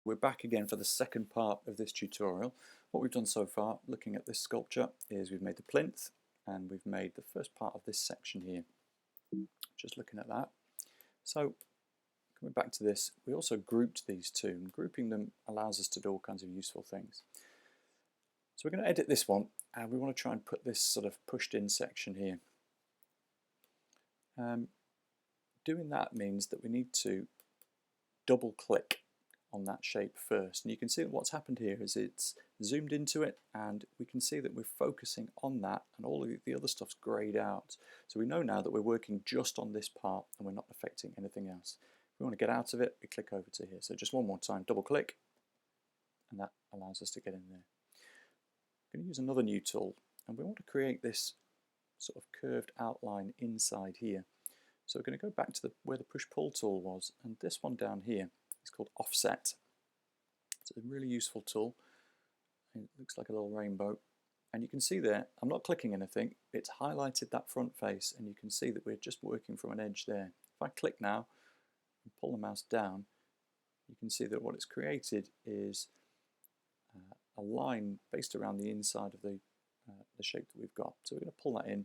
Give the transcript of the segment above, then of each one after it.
we're back again for the second part of this tutorial. What we've done so far, looking at this sculpture, is we've made the plinth and we've made the first part of this section here. Just looking at that. So coming back to this, we also grouped these two, and grouping them allows us to do all kinds of useful things. So we're going to edit this one, and we want to try and put this sort of pushed in section here. Doing that means that we need to double click on that shape first, and you can see that what's happened here is it's zoomed into it, and we can see that we're focusing on that, and all of the other stuff's greyed out. So we know now that we're working just on this part and we're not affecting anything else. If we want to get out of it, we click over to here. So just one more time, double click, and that allows us to get in there. I'm going to use another new tool, and we want to create this sort of curved outline inside here. So we're going to go back to where the push-pull tool was, and this one down here is called offset. It's a really useful tool. It looks like a little rainbow, and you can see there, I'm not clicking anything, it's highlighted that front face, and you can see that we're just working from an edge there. If I click now and pull the mouse down, you can see that what it's created is a line based around the inside of the shape that we've got. So we're going to pull that in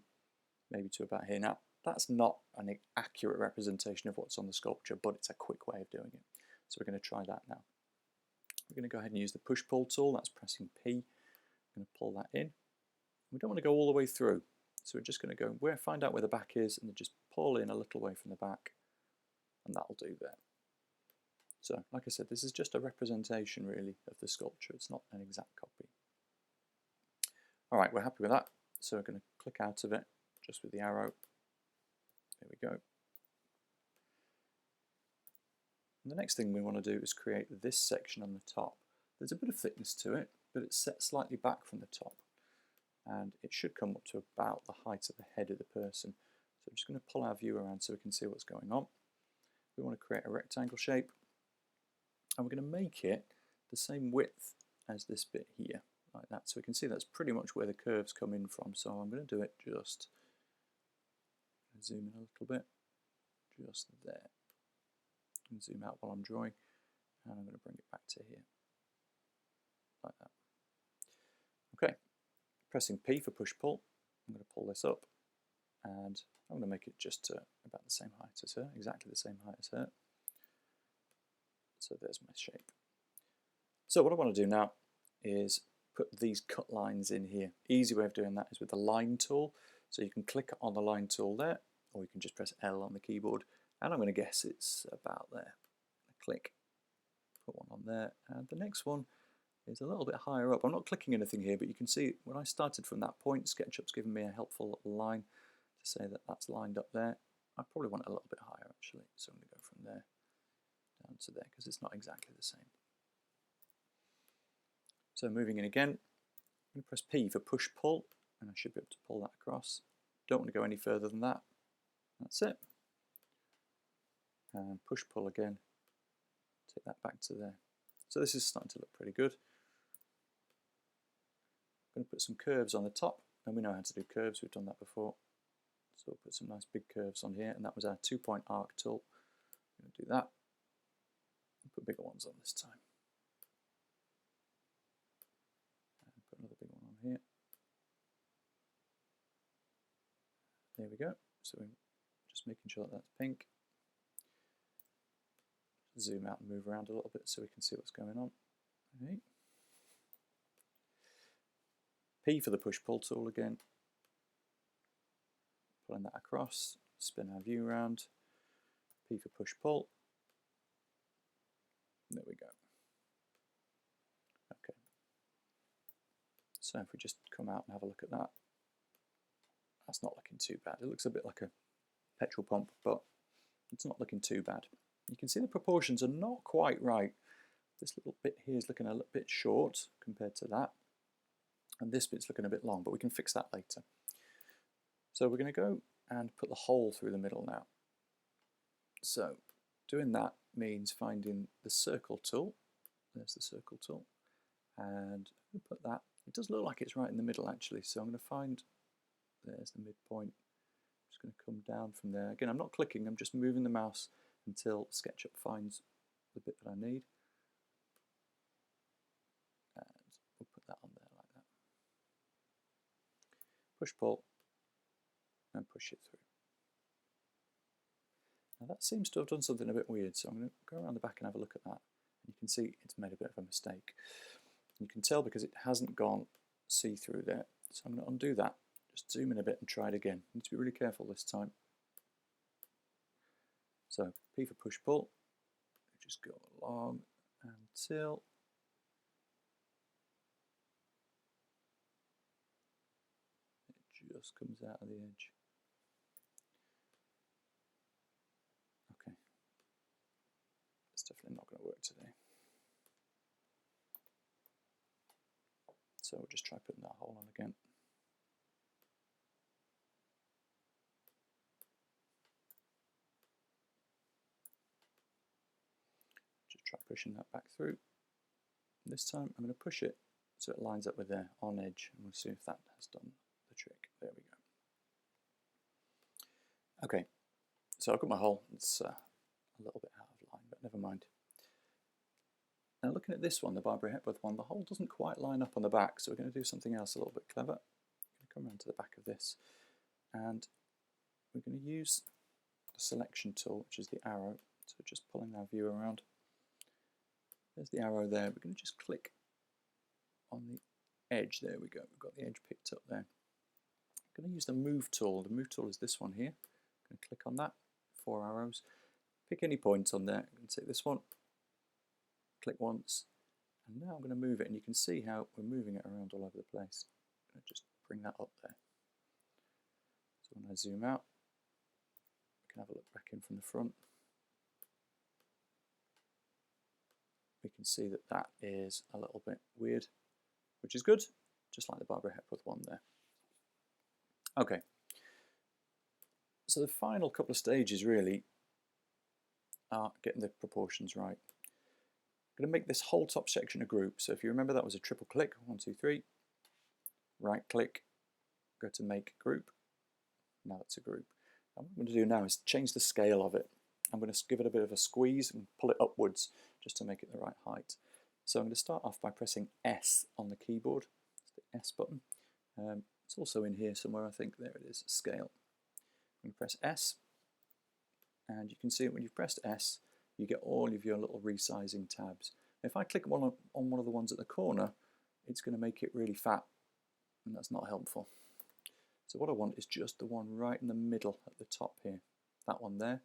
maybe to about here. Now, that's not an accurate representation of what's on the sculpture, but it's a quick way of doing it. So we're going to try that now. We're going to go ahead and use the push-pull tool. That's pressing P. I'm going to pull that in. We don't want to go all the way through, so we're just going to go find out where the back is, and then just pull in a little way from the back, and that'll do there. So, like I said, this is just a representation, really, of the sculpture. It's not an exact copy. All right, we're happy with that, so we're going to click out of it just with the arrow. There we go. And the next thing we want to do is create this section on the top. There's a bit of thickness to it, but it's set slightly back from the top, and it should come up to about the height of the head of the person. So I'm just going to pull our view around so we can see what's going on. We want to create a rectangle shape, and we're going to make it the same width as this bit here, like that. So we can see that's pretty much where the curves come in from. So I'm going to do it just, zoom in a little bit, just there. And zoom out while I'm drawing, and I'm going to bring it back to here, like that. Okay, pressing P for push-pull, I'm going to pull this up, and I'm going to make it just about the same height as her, exactly the same height as her. So there's my shape. So what I want to do now is put these cut lines in here. Easy way of doing that is with the line tool. So you can click on the line tool there, or you can just press L on the keyboard, and I'm going to guess it's about there. Click, put one on there, and the next one is a little bit higher up. I'm not clicking anything here, but you can see when I started from that point, Sketchup's given me a helpful line to say that that's lined up there. I probably want it a little bit higher actually, so I'm going to go from there down to there because it's not exactly the same. So moving in again, I'm going to press P for push-pull, and I should be able to pull that across. Don't want to go any further than that. That's it. And push-pull again, take that back to there. So this is starting to look pretty good. I'm going to put some curves on the top, and we know how to do curves, we've done that before. So we'll put some nice big curves on here, and that was our 2-point arc tool. I'm going to do that, and put bigger ones on this time. And put another big one on here. There we go, so we're just making sure that that's pink. Zoom out and move around a little bit so we can see what's going on. Okay. P for the push-pull tool again. Pulling that across, spin our view around. P for push-pull. There we go. Okay. So if we just come out and have a look at that, that's not looking too bad. It looks a bit like a petrol pump, but it's not looking too bad. You can see the proportions are not quite right. This little bit here is looking a little bit short compared to that, and this bit's looking a bit long, but we can fix that later. So we're going to go and put the hole through the middle now. So doing that means finding the circle tool. There's the circle tool, and we put that. It does look like it's right in the middle actually, so I'm going to find, there's the midpoint. I'm just going to come down from there. Again, I'm not clicking, I'm just moving the mouse until SketchUp finds the bit that I need. push pull, and push it through. Now that seems to have done something a bit weird, so I'm going to go around the back and have a look at that. You can see it's made a bit of a mistake. You can tell because it hasn't gone see-through there. So I'm going to undo that, just zoom in a bit and try it again. You need to be really careful this time. So P for push-pull, just go along until it just comes out of the edge. Okay, it's definitely not going to work today. So we'll just try putting that hole on again. Just try pushing that back through. This time I'm going to push it so it lines up with there on edge, and we'll see if that has done the trick. There we go. Okay, so I've got my hole. It's a little bit out of line, but never mind. Now looking at this one, the Barbara Hepworth one, the hole doesn't quite line up on the back, so we're going to do something else a little bit clever. I'm going to come around to the back of this, and we're going to use the selection tool, which is the arrow. So just pulling our view around. There's the arrow there. We're going to just click on the edge. There we go. We've got the edge picked up there. I'm going to use the move tool. The move tool is this one here. I'm going to click on that. 4 arrows. Pick any point on there. I'm going to take this one. Click once. And now I'm going to move it. And you can see how we're moving it around all over the place. I'm going to just bring that up there. So when I zoom out, we can have a look back in from the front. We can see that that is a little bit weird, which is good, just like the Barbara Hepworth one there. Okay, so the final couple of stages really are getting the proportions right. I'm going to make this whole top section a group. So if you remember, that was a triple click, 1, 2, 3, right click, go to make group. Now it's a group. And what I'm going to do now is change the scale of it. I'm going to give it a bit of a squeeze and pull it upwards just to make it the right height. So I'm going to start off by pressing S on the keyboard. It's the S button. It's also in here somewhere, I think. There it is, scale. I'm going to press S, and you can see when you've pressed S, you get all of your little resizing tabs. If I click on one of the ones at the corner, it's going to make it really fat, and that's not helpful. So what I want is just the one right in the middle at the top here, that one there.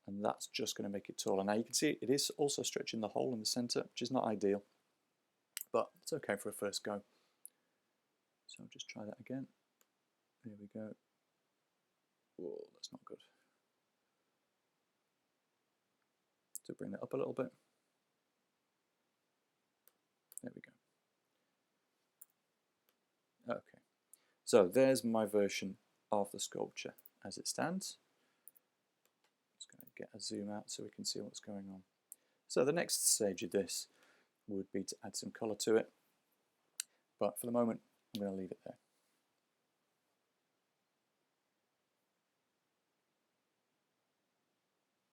And that's just going to make it taller. Now you can see it is also stretching the hole in the center, which is not ideal, but it's okay for a first go. So I'll just try that again. There we go. Whoa, that's not good. So bring that up a little bit. There we go. Okay. So there's my version of the sculpture as it stands. Get a zoom out so we can see what's going on. So the next stage of this would be to add some colour to it, but for the moment I'm going to leave it there.